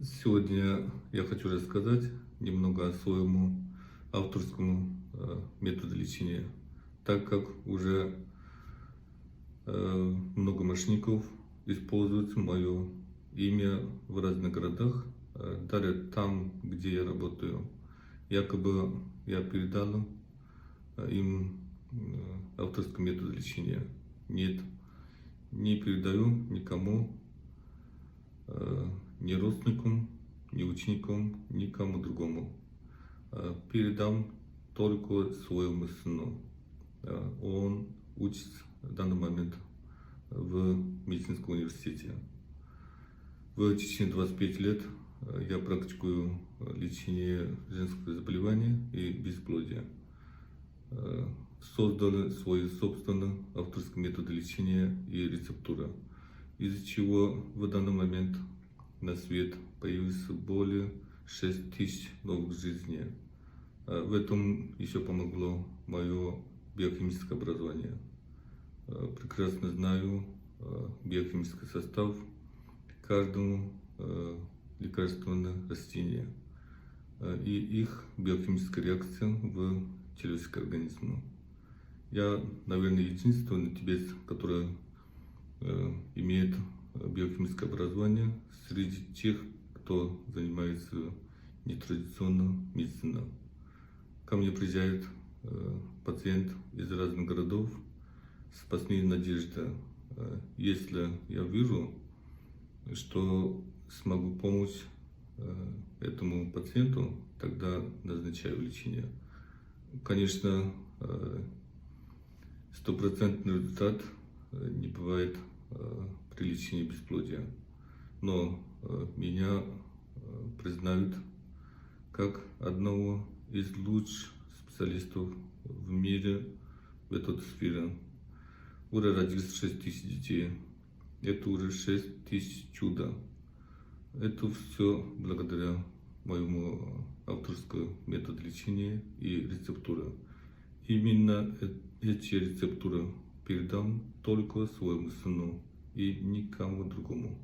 Сегодня я хочу рассказать немного о своем авторском методе лечения, так как уже много мошенников используют мое имя в разных городах, даже там, где я работаю. Якобы я передал им авторский метод лечения. Нет, не передаю никому, ни родственникам, ни ученикам, никому другому. Передам только своему сыну. Он учится в данный момент в медицинском университете. В течение 25 лет я практикую лечение женских заболеваний и бесплодия. Создал свои собственные авторские методы лечения и рецептуры, из-за чего в данный момент на свет появилось более 6000 новых жизней. В этом еще помогло мое биохимическое образование. Прекрасно знаю биохимический состав каждого лекарственного растения и их биохимическая реакция в человеческом организме. Я, наверное, единственный тибетец, который имеет биохимическое образование среди тех, кто занимается нетрадиционной медициной. Ко мне приезжает пациент из разных городов с последней надеждой. Если я вижу, что смогу помочь этому пациенту, тогда назначаю лечение. Конечно, стопроцентный результат не бывает при лечении бесплодия, но меня признают как одного из лучших специалистов в мире в этой сфере. Уже родилось 6000 детей. Это уже 6000 чудо. Это все благодаря моему авторскому методу лечения и рецептуре. Именно эти рецептуры передам только своему сыну и никому другому.